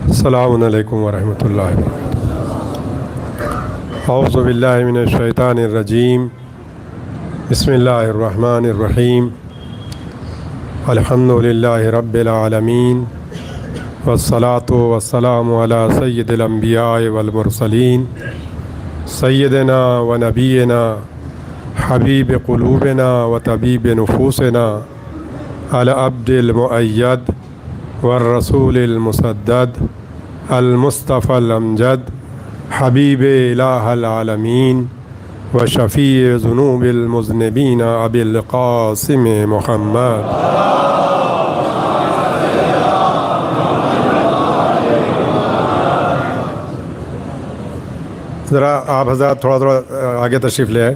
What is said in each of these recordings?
السلام علیکم ورحمۃ اللہ وبرکاتہ۔ اعوذ باللہ من الشیطان الرجیم، بسم اللہ الرحمن الرحیم، الحمد للہ رب العالمین، والصلاة والسلام علی سید الانبیاء والمرسلین، سیدنا و نبینا حبیب قلوبنا و طبیب نفوسنا العبد المؤید والرسول المسدد المصطفى الامجد حبیب الہ العالمین و شفیع ذنوب المذنبین ابی القاسم محمد۔ ذرا آپ حضرات تھوڑا آگے تشریف لے آئے،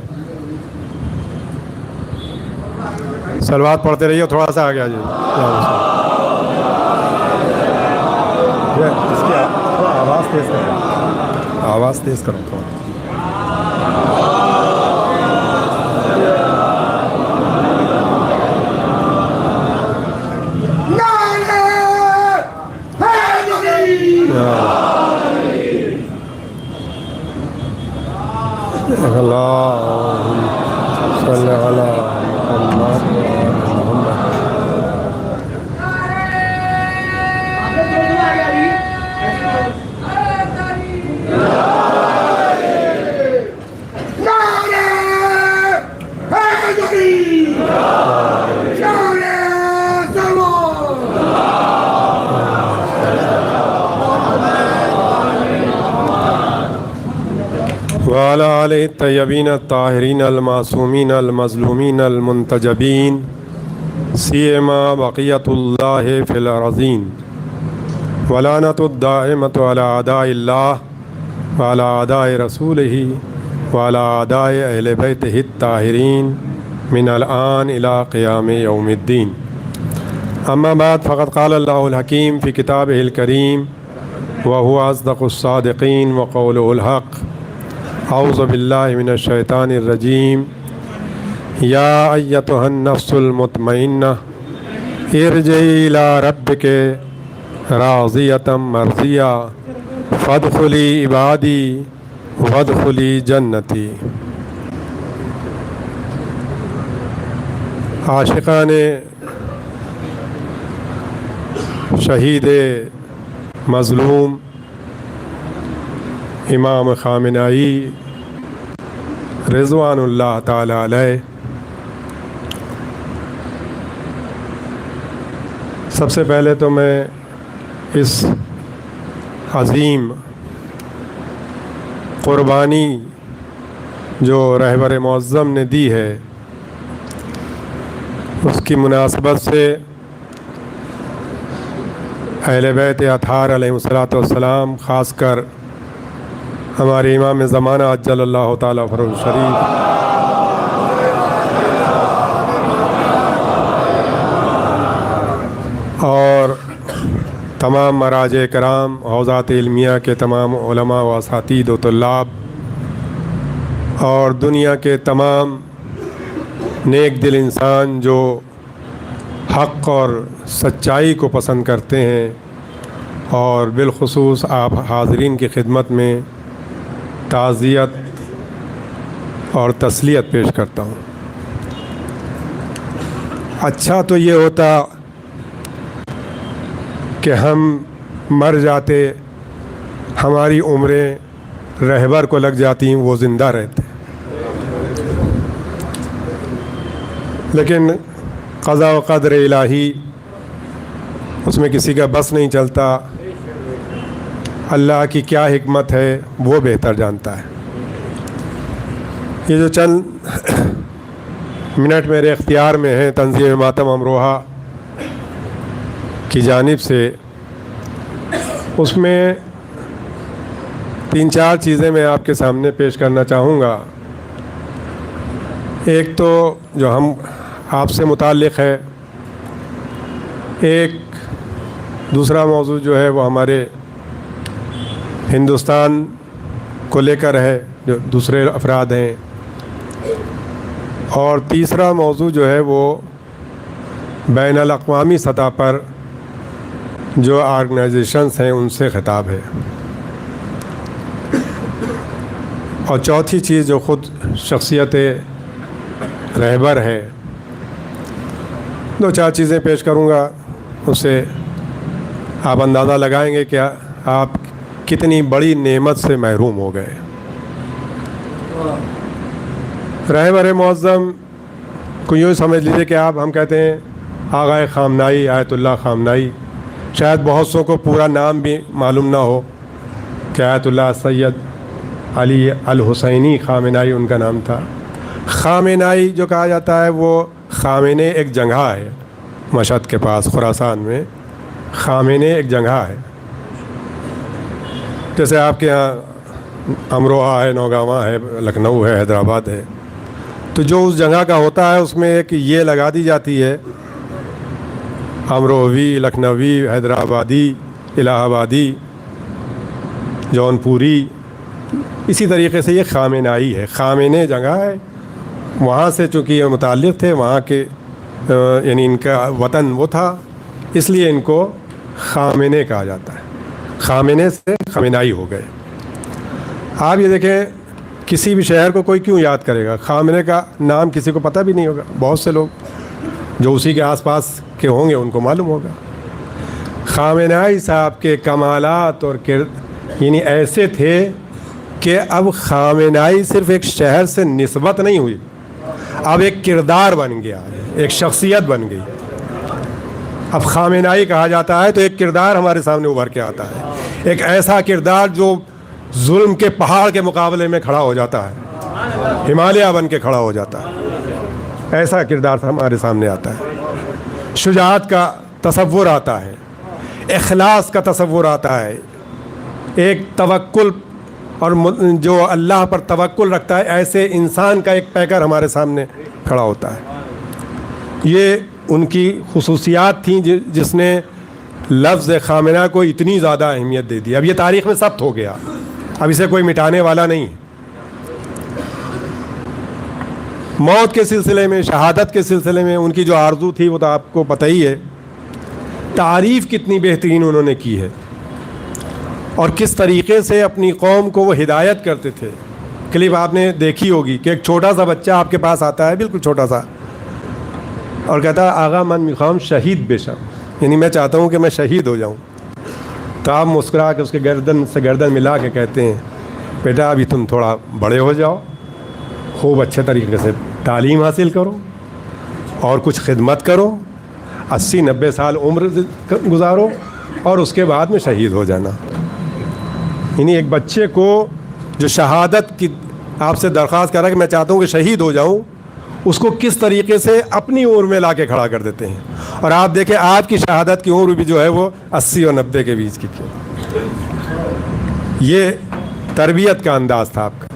صلوات پڑھتے رہیے، تھوڑا سا آگے آ جائیے۔ اس کی آواز تیز کرو، آواز تیز کرو تھوڑا۔ اللہم صلی علی محمد وعلی آلہ الطیبین الطاہرین المعصومین المظلومین المنتجبین سیما بقیۃ اللہ فی الارضین ولعنۃ الدائمۃ علی اعداء اللہ وعلی اعداء رسولہ وعلی اعداء اہل بیتہ الطاہرین من الآن الی قیام یوم الدین۔ اما بعد، فقد قال اللہ الحکیم فی کتابہ الکریم وہو اصدق الصادقین وقولہ الحق۔ اعوذ باللہ من الشیطان الرجیم، یا ایتھا النفس المطمئنہ ارجعی الی ربک راضیۃ مرضیہ فادخلی عبادی وادخلی جنتی۔ عاشقان شہید مظلوم امام خامنائی رضوان اللہ تعالی علیہ، سب سے پہلے تو میں اس عظیم قربانی جو رہبر معظم نے دی ہے، اس کی مناسبت سے اہل بیت اطہار علیہ الصلاۃ والسلام، خاص کر ہمارے امام زمانہ عجل اللہ تعالیٰ فرج شریف اور تمام مراجع کرام، حوزات علمیہ کے تمام علماء و اساتید و طلاب اور دنیا کے تمام نیک دل انسان جو حق اور سچائی کو پسند کرتے ہیں، اور بالخصوص آپ حاضرین کی خدمت میں تعزیت اور تسلیت پیش کرتا ہوں۔ اچھا تو یہ ہوتا کہ ہم مر جاتے، ہماری عمریں رہبر کو لگ جاتی، وہ زندہ رہتے، لیکن قضا و قدر الہی، اس میں کسی کا بس نہیں چلتا۔ اللہ کی کیا حکمت ہے وہ بہتر جانتا ہے۔ یہ جو چند منٹ میرے اختیار میں ہیں تنظیم ماتم امروہہ کی جانب سے، اس میں 3-4 چیزیں میں آپ کے سامنے پیش کرنا چاہوں گا۔ ایک تو جو ہم آپ سے متعلق ہے، ایک دوسرا موضوع جو ہے وہ ہمارے ہندوستان کو لے کر ہے، جو دوسرے افراد ہیں، اور تیسرا موضوع جو ہے وہ بین الاقوامی سطح پر جو آرگنائزیشنس ہیں ان سے خطاب ہے، اور چوتھی چیز جو خود شخصیت رہبر ہے. دو چار چیزیں پیش کروں گا، اس سے آپ اندازہ لگائیں گے کہ آپ کتنی بڑی نعمت سے محروم ہو گئے. رہبر معظم کو یوں سمجھ لیجیے کہ ہم کہتے ہیں آغا خامنائی، آیت اللہ خامنائی. شاید بہت سو کو پورا نام بھی معلوم نہ ہو کہ آیت اللہ سید علی الحسینی خامنائی ان کا نام تھا. خامنائی جو کہا جاتا ہے وہ خامنہ ایک جگہ ہے مشہد کے پاس خراسان میں. خامنہ ایک جگہ ہے، جیسے آپ کے یہاں امروہہ ہے، نوگاواں ہے، لکھنؤ ہے، حیدرآباد ہے. تو جو اس جگہ کا ہوتا ہے اس میں ایک یہ لگا دی جاتی ہے امروہوی، لکھنوی، حیدرآبادی، الہ آبادی، جونپوری. اسی طریقے سے یہ خامنائی ہے، خامنہ جگہ ہے. وہاں سے چونکہ یہ متعلق تھے، وہاں کے یعنی ان کا وطن وہ تھا، اس لیے ان کو خامنہ کہا جاتا ہے. خامنہ سے خامنائی ہو گئے. آپ یہ دیکھیں کسی بھی شہر کو کوئی کیوں یاد کرے گا؟ خامنہ کا نام کسی کو پتہ بھی نہیں ہوگا. بہت سے لوگ جو اسی کے آس پاس کے ہوں گے ان کو معلوم ہوگا. خامنائی صاحب کے کمالات اور یعنی ایسے تھے کہ اب خامنائی صرف ایک شہر سے نسبت نہیں ہوئی، اب ایک کردار بن گیا، ایک شخصیت بن گئی. اب خامنائی کہا جاتا ہے تو ایک کردار ہمارے سامنے ابھر کے آتا ہے، ایک ایسا کردار جو ظلم کے پہاڑ کے مقابلے میں کھڑا ہو جاتا ہے، ہمالیہ بن کے کھڑا ہو جاتا ہے. ایسا کردار ہمارے سامنے آتا ہے. شجاعت کا تصور آتا ہے، اخلاص کا تصور آتا ہے، ایک توکل اور جو اللہ پر توکل رکھتا ہے ایسے انسان کا ایک پیکر ہمارے سامنے کھڑا ہوتا ہے. یہ ان کی خصوصیات تھیں جس نے لفظ خامنہ کو اتنی زیادہ اہمیت دے دی. اب یہ تاریخ میں ثبت ہو گیا، اب اسے کوئی مٹانے والا نہیں. موت کے سلسلے میں، شہادت کے سلسلے میں ان کی جو آرزو تھی وہ تو آپ کو پتہ ہی ہے. تعریف کتنی بہترین انہوں نے کی ہے، اور کس طریقے سے اپنی قوم کو وہ ہدایت کرتے تھے. کلپ آپ نے دیکھی ہوگی کہ ایک چھوٹا سا بچہ آپ کے پاس آتا ہے، بالکل چھوٹا سا، اور کہتا ہے آغا من میخوام شہید بشم، یعنی میں چاہتا ہوں کہ میں شہید ہو جاؤں. تو آپ مسکرا کے اس کے گردن سے گردن ملا کے کہتے ہیں بیٹا ابھی تم تھوڑا بڑے ہو جاؤ، خوب اچھے طریقے سے تعلیم حاصل کرو اور کچھ خدمت کرو، 80-90 سال عمر گزارو اور اس کے بعد میں شہید ہو جانا. یعنی ایک بچے کو جو شہادت کی آپ سے درخواست کر رہا ہے کہ میں چاہتا ہوں کہ شہید ہو جاؤں، اس کو کس طریقے سے اپنی عمر میں لا کے کھڑا کر دیتے ہیں. اور آپ دیکھیں آج کی شہادت کی عمر بھی جو ہے وہ 80 اور 90 کے بیچ کی تھی. یہ تربیت کا انداز تھا آپ کا.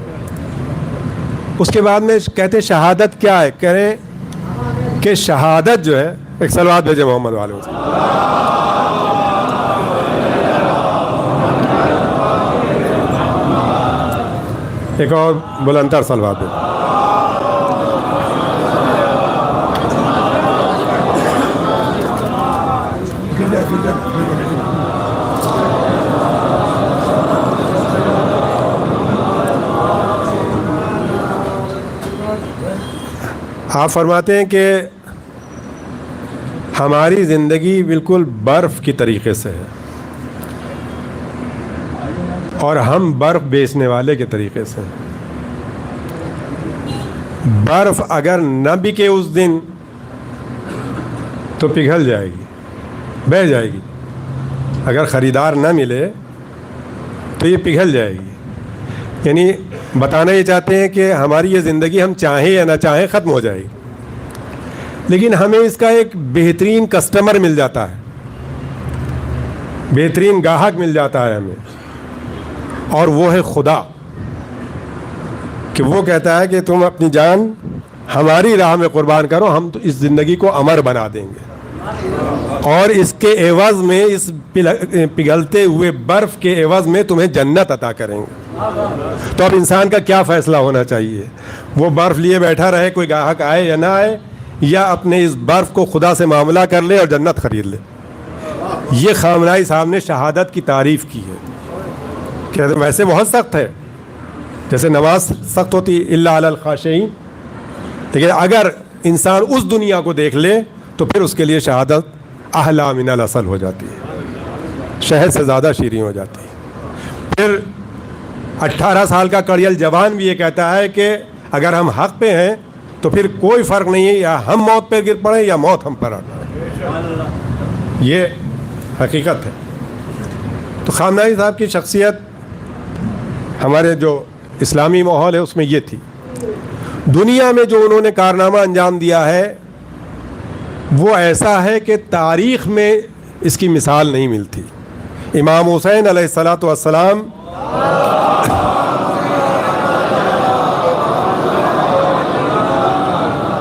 اس کے بعد میں کہتے ہیں شہادت کیا ہے؟ کہہ رہے ہیں کہ شہادت جو ہے، ایک صلوات بھیجے محمد والے وسلم. ایک اور بلندر صلوات بھیجے. آپ فرماتے ہیں کہ ہماری زندگی بالکل برف کی طریقے سے ہے اور ہم برف بیچنے والے کے طریقے سے. برف اگر نہ بکے اس دن تو پگھل جائے گی، بہہ جائے گی. اگر خریدار نہ ملے تو یہ پگھل جائے گی. یعنی بتانا یہ چاہتے ہیں کہ ہماری یہ زندگی ہم چاہیں یا نہ چاہیں ختم ہو جائے گی، لیکن ہمیں اس کا ایک بہترین کسٹمر مل جاتا ہے، بہترین گاہک مل جاتا ہے ہمیں، اور وہ ہے خدا. کہ وہ کہتا ہے کہ تم اپنی جان ہماری راہ میں قربان کرو، ہم تو اس زندگی کو امر بنا دیں گے، اور اس کے عوض میں، اس پگھلتے ہوئے برف کے عوض میں تمہیں جنت عطا کریں گے. تو اب انسان کا کیا فیصلہ ہونا چاہیے؟ وہ برف لیے بیٹھا رہے، کوئی گاہک آئے یا نہ آئے، یا اپنے اس برف کو خدا سے معاملہ کر لے اور جنت خرید لے. یہ خامنائی صاحب نے شہادت کی تعریف کی ہے کہ ویسے بہت سخت ہے، جیسے نماز سخت ہوتی الا علی الخاشعین، لیکن اگر انسان اس دنیا کو دیکھ لے تو پھر اس کے لیے شہادت احلی من العسل ہو جاتی ہے، شہد سے زیادہ شیریں ہو جاتی ہے۔ پھر 18 سال کا کڑیل جوان بھی یہ کہتا ہے کہ اگر ہم حق پہ ہیں تو پھر کوئی فرق نہیں ہے، یا ہم موت پہ گر پڑیں یا موت ہم پر آ جائے، یہ حقیقت ہے۔ تو خامنائی صاحب کی شخصیت ہمارے جو اسلامی ماحول ہے اس میں یہ تھی۔ دنیا میں جو انہوں نے کارنامہ انجام دیا ہے وہ ایسا ہے کہ تاریخ میں اس کی مثال نہیں ملتی۔ امام حسین علیہ الصلاۃ والسلام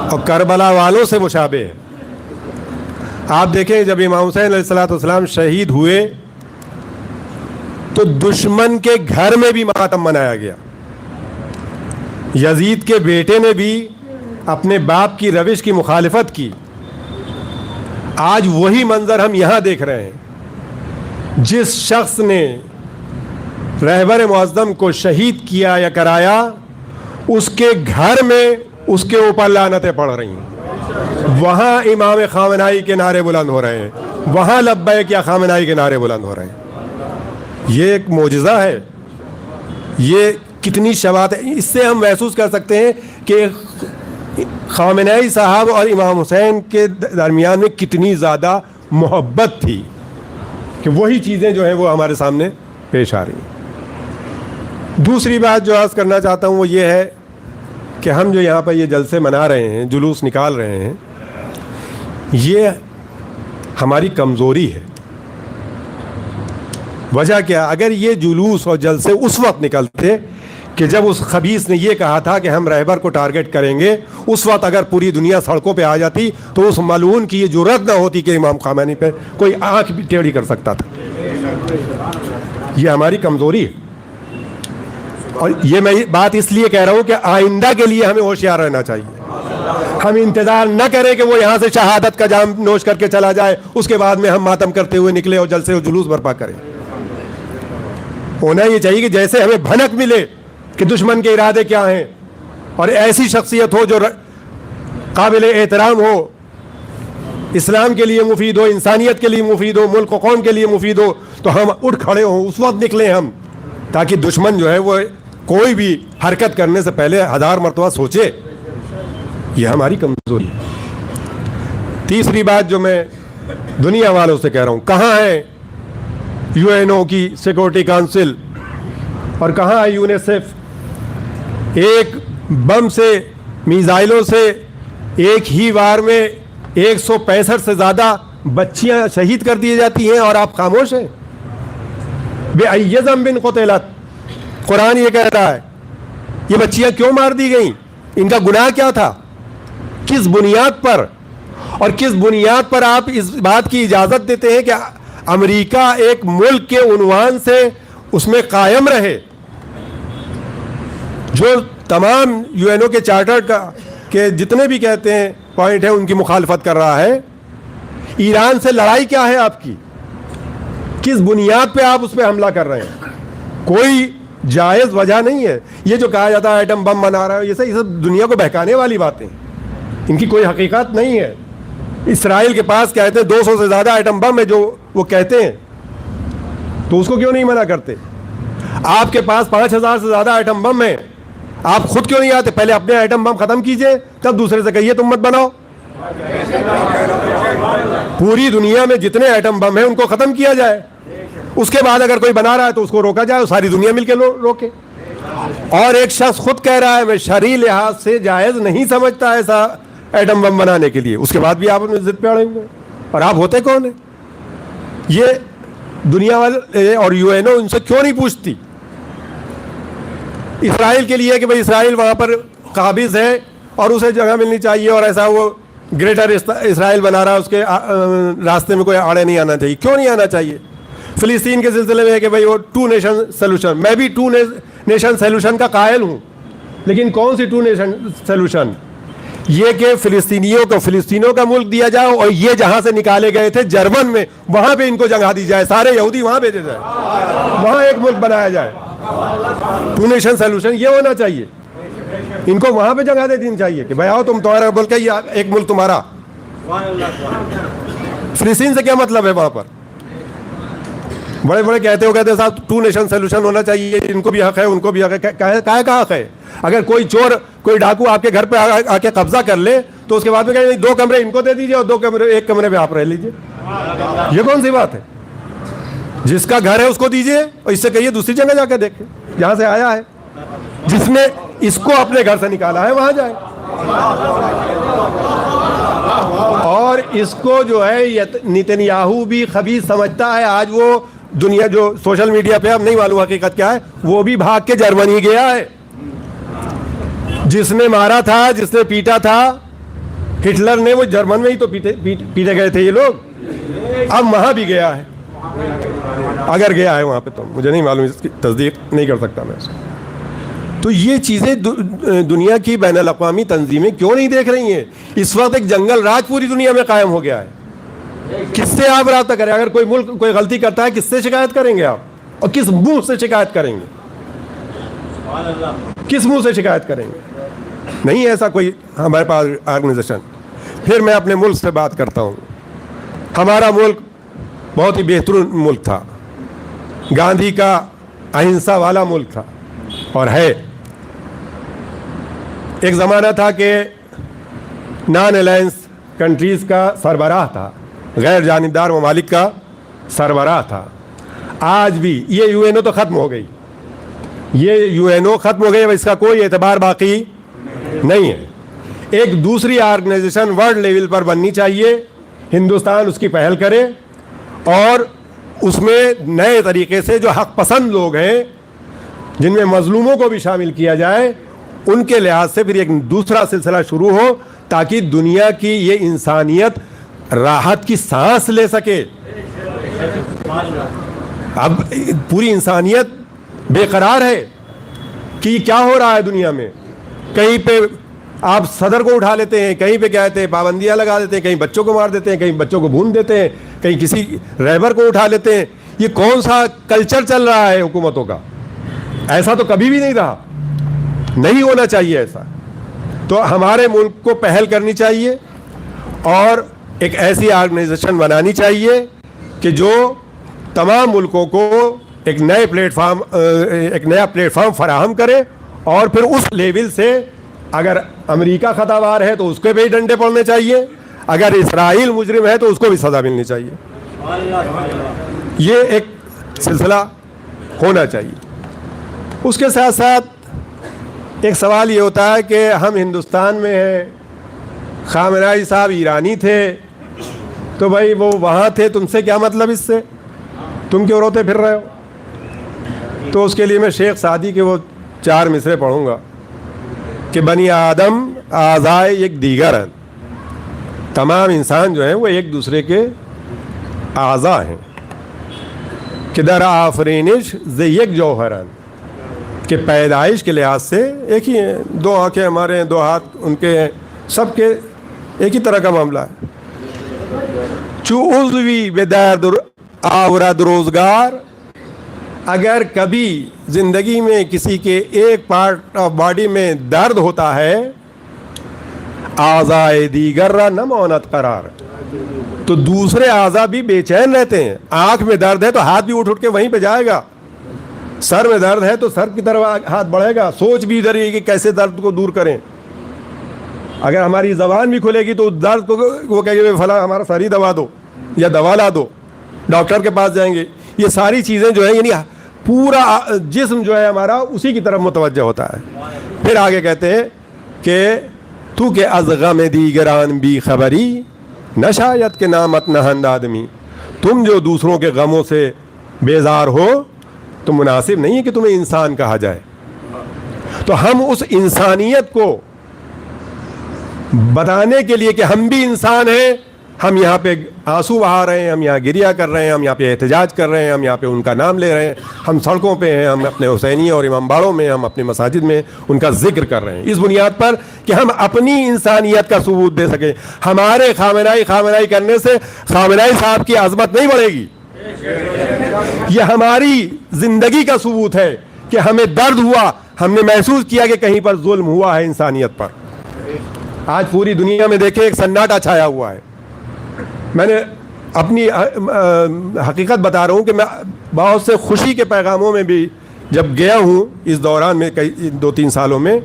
اور کربلا والوں سے مشابہ ہے۔ آپ دیکھیں جب امام حسین علیہ الصلاۃ والسلام شہید ہوئے تو دشمن کے گھر میں بھی ماتم منایا گیا۔ یزید کے بیٹے نے بھی اپنے باپ کی روش کی مخالفت کی۔ آج وہی منظر ہم یہاں دیکھ رہے ہیں۔ جس شخص نے رہبر معظم کو شہید کیا یا کرایا، اس کے گھر میں اس کے اوپر لعنتیں پڑ رہی ہیں، وہاں امام خامنائی کے نعرے بلند ہو رہے ہیں، وہاں لبیک یا خامنائی کے نعرے بلند ہو رہے ہیں۔ یہ ایک معجزہ ہے، یہ کتنی شباہت ہے۔ اس سے ہم محسوس کر سکتے ہیں کہ خامنائی صاحب اور امام حسین کے درمیان میں کتنی زیادہ محبت تھی کہ وہی چیزیں جو ہیں وہ ہمارے سامنے پیش آ رہی ہیں۔ دوسری بات جو عرض کرنا چاہتا ہوں وہ یہ ہے کہ ہم جو یہاں پر یہ جلسے منا رہے ہیں، جلوس نکال رہے ہیں، یہ ہماری کمزوری ہے۔ وجہ کیا؟ اگر یہ جلوس اور جلسے اس وقت نکلتے کہ جب اس خبیث نے یہ کہا تھا کہ ہم رہبر کو ٹارگٹ کریں گے، اس وقت اگر پوری دنیا سڑکوں پہ آ جاتی تو اس ملعون کی یہ جرأت نہ ہوتی کہ امام خامنائی پہ کوئی آنکھ بھی ٹیڑھی کر سکتا تھا۔ یہ ہماری کمزوری ہے، اور یہ میں بات اس لیے کہہ رہا ہوں کہ آئندہ کے لیے ہمیں ہوشیار رہنا چاہیے۔ ہم انتظار نہ کریں کہ وہ یہاں سے شہادت کا جام نوش کر کے چلا جائے، اس کے بعد میں ہم ماتم کرتے ہوئے نکلے اور جلسے اور جلوس برپا کریں۔ ہونا یہ چاہیے کہ جیسے ہمیں بھنک ملے کہ دشمن کے ارادے کیا ہیں، اور ایسی شخصیت ہو جو قابل احترام ہو، اسلام کے لیے مفید ہو، انسانیت کے لیے مفید ہو، ملک و قوم کے لیے مفید ہو، تو ہم اٹھ کھڑے ہوں، اس وقت نکلیں ہم، تاکہ دشمن جو ہے وہ کوئی بھی حرکت کرنے سے پہلے 1000 مرتبہ سوچے۔ یہ ہماری کمزوری ہے۔ تیسری بات جو میں دنیا والوں سے کہہ رہا ہوں، کہاں ہے UN کی سیکورٹی کونسل اور کہاں ہے یونیسیف؟ ایک بم سے، میزائلوں سے ایک ہی وار میں 165 سے زیادہ بچیاں شہید کر دی جاتی ہیں اور آپ خاموش ہیں۔ بِأَيِّ ذَنبٍ قُتِلَتْ، قرآن یہ کہہ رہا ہے۔ یہ بچیاں کیوں مار دی گئیں؟ ان کا گناہ کیا تھا؟ کس بنیاد پر؟ اور کس بنیاد پر آپ اس بات کی اجازت دیتے ہیں کہ امریکہ ایک ملک کے عنوان سے اس میں قائم رہے، جو تمام UN کے چارٹر کے جتنے بھی کہتے ہیں پوائنٹ ہیں ان کی مخالفت کر رہا ہے؟ ایران سے لڑائی کیا ہے آپ کی؟ کس بنیاد پہ آپ اس پہ حملہ کر رہے ہیں؟ کوئی جائز وجہ نہیں ہے۔ یہ جو کہا جاتا ہے ایٹم بم بنا رہا ہے، یہ سب دنیا کو بہکانے والی باتیں، ان کی کوئی حقیقت نہیں ہے۔ اسرائیل کے پاس کہتے ہیں 200 سے زیادہ ایٹم بم ہے جو وہ کہتے ہیں، تو اس کو کیوں نہیں منع کرتے؟ آپ کے پاس 5000 سے زیادہ ایٹم بم ہیں، آپ خود کیوں نہیں آتے؟ پہلے اپنے ایٹم بم ختم کیجئے، تب دوسرے سے کہیے تم مت بناؤ۔ پوری دنیا میں جتنے ایٹم بم ہیں ان کو ختم کیا جائے، اس کے بعد اگر کوئی بنا رہا ہے تو اس کو روکا جائے، ساری دنیا مل کے روکے۔ اور ایک شخص خود کہہ رہا ہے میں شرعی لحاظ سے جائز نہیں سمجھتا ایسا ایٹم بم بنانے کے لیے، اس کے بعد بھی آپ اپنی ضد پہ اڑیں گے، اور آپ ہوتے کون ہیں؟ یہ دنیا والے اور UN ان سے کیوں نہیں پوچھتی؟ اسرائیل کے لیے کہ بھئی اسرائیل وہاں پر قابض ہے اور اسے جگہ ملنی چاہیے، اور ایسا وہ گریٹر اسرائیل بنا رہا ہے، اس کے راستے میں کوئی آڑے نہیں آنا چاہیے۔ کیوں نہیں آنا چاہیے؟ فلسطین کے سلسلے میں ہے کہ بھئی وہ 2 نیشن سولوشن، میں بھی 2 نیشن سولوشن کا قائل ہوں، لیکن کون سی 2 نیشن سولوشن؟ یہ کہ فلسطینیوں کا ملک دیا جائے اور یہ جہاں سے نکالے گئے تھے جرمن میں وہاں پہ ان کو جگہ دی جائے, سارے یہودی وہاں بھیجے جائے, وہاں ایک ملک بنایا جائے. ٹو نیشن سولوشن یہ ہونا چاہیے. ان کو وہاں پہ جگہ دے دینی چاہیے کہ بھائی آؤ تم تمہارا ملک ہے, یہ ایک ملک تمہارا. فلسطین سے کیا مطلب ہے وہاں پر؟ بڑے کہتے ہو صاحب ٹو نیشن سولوشن ہونا چاہیے, ان کو بھی حق ہے ان کو بھی حق ہے. کا حق ہے؟ اگر کوئی چور کوئی ڈاکو آپ کے گھر پہ آ کے قبضہ کر لے تو اس کے بعد میں کہیں 2 کمرے ان کو دے دیجیے اور ایک کمرے میں آپ رہ لیجیے. یہ کون سی بات ہے؟ جس کا گھر ہے اس کو دیجیے اور اس سے کہیے دوسری جگہ جا کے دیکھیں جہاں سے آیا ہے. جس نے اس کو اپنے گھر سے نکالا ہے وہاں جائے. اور اس کو جو ہے نتنیاہو بھی خبیث سمجھتا ہے. آج وہ دنیا جو سوشل میڈیا پہ اب نہیں معلوم حقیقت کیا ہے, وہ بھی بھاگ کے جرمنی گیا ہے. جس نے مارا تھا, جس نے پیٹا تھا ہٹلر نے, وہ جرمن میں ہی تو پیٹے گئے تھے یہ لوگ. اب وہاں بھی گیا ہے, اگر گیا ہے وہاں پہ تو مجھے نہیں معلوم, اس کی تصدیق نہیں کر سکتا میں اس کو. تو یہ چیزیں دنیا کی بین الاقوامی تنظیمیں کیوں نہیں دیکھ رہی ہیں؟ اس وقت ایک جنگل راج پوری دنیا میں قائم ہو گیا ہے. کس سے آپ رابطہ کریں؟ اگر کوئی ملک کوئی غلطی کرتا ہے کس سے شکایت کریں گے آپ, اور کس منہ سے شکایت کریں گے؟ کس منہ سے شکایت کریں گے؟ نہیں ایسا کوئی ہمارے پاس آرگنائزیشن. پھر میں اپنے ملک سے بات کرتا ہوں. ہمارا ملک بہت ہی بہترین ملک تھا, گاندھی کا اہنسا والا ملک تھا اور ہے. ایک زمانہ تھا کہ نان الائنس کنٹریز کا سربراہ تھا, غیر جانبدار ممالک کا سربراہ تھا. آج بھی یہ یو این او تو ختم ہو گئی, یہ یو این او ختم ہو گئی, اس کا کوئی اعتبار باقی نہیں ہے. ایک دوسری آرگنائزیشن ورلڈ لیول پر بننی چاہیے, ہندوستان اس کی پہل کرے اور اس میں نئے طریقے سے جو حق پسند لوگ ہیں جن میں مظلوموں کو بھی شامل کیا جائے, ان کے لحاظ سے پھر ایک دوسرا سلسلہ شروع ہو تاکہ دنیا کی یہ انسانیت راحت کی سانس لے سکے. اب پوری انسانیت بے قرار ہے کہ کیا ہو رہا ہے دنیا میں. کہیں پہ آپ صدر کو اٹھا لیتے ہیں, کہیں پہ کہتے ہیں پابندیاں لگا دیتے ہیں, کہیں بچوں کو مار دیتے ہیں, کہیں بچوں کو بھون دیتے ہیں, کہیں کسی رہبر کو اٹھا لیتے ہیں. یہ کون سا کلچر چل رہا ہے حکومتوں کا؟ ایسا تو کبھی بھی نہیں رہا, نہیں ہونا چاہیے ایسا. تو ہمارے ملک کو پہل کرنی چاہیے اور ایک ایسی آرگنائزیشن بنانی چاہیے کہ جو تمام ملکوں کو ایک نیا پلیٹ فارم فراہم کرے, اور پھر اس لیول سے اگر امریکہ خطا وار ہے تو اس کے بھی ڈنڈے پڑنے چاہیے, اگر اسرائیل مجرم ہے تو اس کو بھی سزا ملنی چاہیے. یہ ایک سلسلہ ہونا چاہیے. اس کے ساتھ ساتھ ایک سوال یہ ہوتا ہے کہ ہم ہندوستان میں ہیں, خامنہئی صاحب ایرانی تھے, تو بھائی وہ وہاں تھے, تم سے کیا مطلب اس سے, تم کیوں روتے پھر رہے ہو؟ تو اس کے لیے میں شیخ سعدی کے وہ 4 مصرے پڑھوں گا کہ بنی آدم اعضائے یک دیگر ہیں. تمام انسان جو ہیں وہ ایک دوسرے کے اعضاء ہیں. کہ در آفرینش ز یک جوہرن, کہ پیدائش کے لحاظ سے ایک ہی ہیں, 2 آنکھیں ہمارے ہیں, 2 ہاتھ ان کے ہیں, سب کے ایک ہی طرح کا معاملہ ہے. چو عضوی بے درد آورد روزگار, اگر کبھی زندگی میں کسی کے ایک پارٹ آف باڈی میں درد ہوتا ہے, اعضائے دیگر را نماند قرار, تو دوسرے اعضاء بھی بے چین رہتے ہیں. آنکھ میں درد ہے تو ہاتھ بھی اٹھ کے وہیں پہ جائے گا, سر میں درد ہے تو سر کی طرف ہاتھ بڑھے گا, سوچ بھی ادھر ہی کہ کیسے درد کو دور کریں. اگر ہماری زبان بھی کھلے گی تو درد کو وہ کہیں گے فلاں ہمارا سر ہی دوا دو یا دوا لا دو, ڈاکٹر کے پاس جائیں گے. یہ ساری چیزیں جو ہیں یعنی پورا جسم جو ہے ہمارا اسی کی طرف متوجہ ہوتا ہے. پھر آگے کہتے ہیں کہ تو کہ از غم دیگران بھی خبری نہ شاید کہ نامت نہند آدمی, تم جو دوسروں کے غموں سے بیزار ہو تو مناسب نہیں ہے کہ تمہیں انسان کہا جائے. تو ہم اس انسانیت کو بتانے کے لیے کہ ہم بھی انسان ہیں, ہم یہاں پہ آنسو بہا رہے ہیں، ہم یہاں گریہ کر رہے ہیں، ہم یہاں پہ احتجاج کر رہے ہیں، ہم یہاں پہ ان کا نام لے رہے ہیں، ہم سڑکوں پہ ہیں، ہم اپنے حسینی اور امام باڑوں میں، ہم اپنی مساجد میں ان کا ذکر کر رہے ہیں، اس بنیاد پر کہ ہم اپنی انسانیت کا ثبوت دے سکیں۔ ہمارے خامنائی کرنے سے خامنائی صاحب کی عظمت نہیں بڑھے گی، یہ ہماری زندگی کا ثبوت ہے کہ ہمیں درد ہوا، ہم نے محسوس کیا کہ کہیں پر ظلم ہوا ہے انسانیت پر۔ آج پوری دنیا میں دیکھیں ایک سناٹا چھایا ہوا ہے۔ میں نے اپنی حقیقت بتا رہا ہوں کہ میں بہت سے خوشی کے پیغاموں میں بھی جب گیا ہوں اس دوران میں، کئی 2-3 سالوں میں،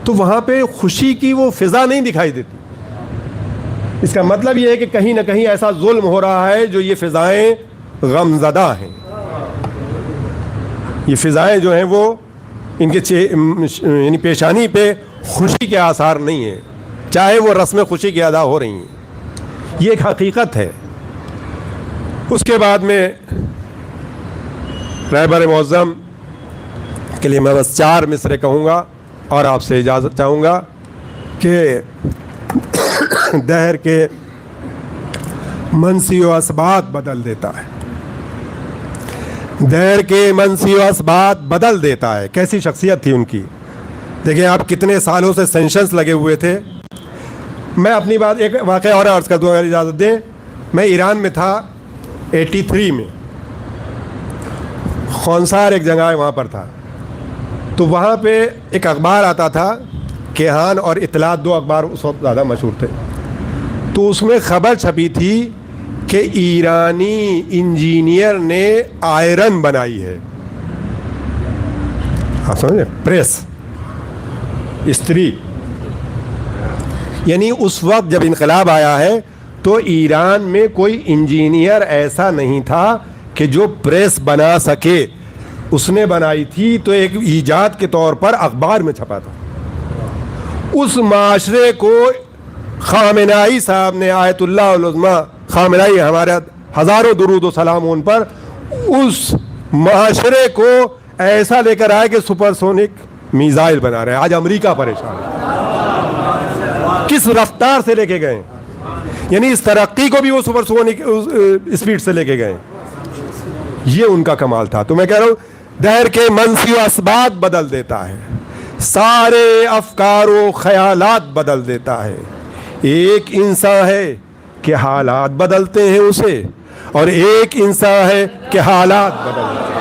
تو وہاں پہ خوشی کی وہ فضا نہیں دکھائی دیتی۔ اس کا مطلب یہ ہے کہ کہیں نہ کہیں ایسا ظلم ہو رہا ہے جو یہ فضائیں غم زدہ ہیں، یہ فضائیں جو ہیں وہ ان کے یعنی پیشانی پہ خوشی کے آثار نہیں ہیں، چاہے وہ رسم خوشی کی ادا ہو رہی ہیں، یہ ایک حقیقت ہے۔ اس کے بعد میں رہبر معظم کے لیے میں بس 4 مصرے کہوں گا اور آپ سے اجازت چاہوں گا کہ دہر کے منسی و اسبات بدل دیتا ہے، دہر کے منسی و اسبات بدل دیتا ہے۔ کیسی شخصیت تھی ان کی، دیکھیں آپ کتنے سالوں سے سینشنز لگے ہوئے تھے۔ میں اپنی بات ایک واقعہ اور عرض کر دوں اگر اجازت دیں۔ میں ایران میں تھا 83 میں، خونسار ایک جگہ ہے وہاں پر تھا، تو وہاں پہ ایک اخبار آتا تھا، کیہان اور اطلاعات، 2 اخبار اس وقت زیادہ مشہور تھے۔ تو اس میں خبر چھپی تھی کہ ایرانی انجینئر نے آئرن بنائی ہے، آپ سمجھیں، پریس، استری۔ یعنی اس وقت جب انقلاب آیا ہے تو ایران میں کوئی انجینئر ایسا نہیں تھا کہ جو پریس بنا سکے، اس نے بنائی تھی تو ایک ایجاد کے طور پر اخبار میں چھپا تھا۔ اس معاشرے کو خامنائی صاحب نے، آیت اللہ العظمیٰ خامنائی، ہمارا ہزاروں درود و سلام ان پر، اس معاشرے کو ایسا لے کر آئے کہ سپر سونک میزائل بنا رہے ہیں۔ آج امریکہ پریشان ہے، کس رفتار سے لے کے گئے، یعنی اس ترقی کو بھی وہ سپر سونک اسپیڈ سے لے کے گئے، یہ ان کا کمال تھا۔ تو میں کہہ رہا ہوں دہر کے منسی و اسبات بدل دیتا ہے، سارے افکار و خیالات بدل دیتا ہے۔ ایک انسان ہے کہ حالات بدلتے ہیں اسے، اور ایک انسان ہے کہ حالات بدلتے ہیں۔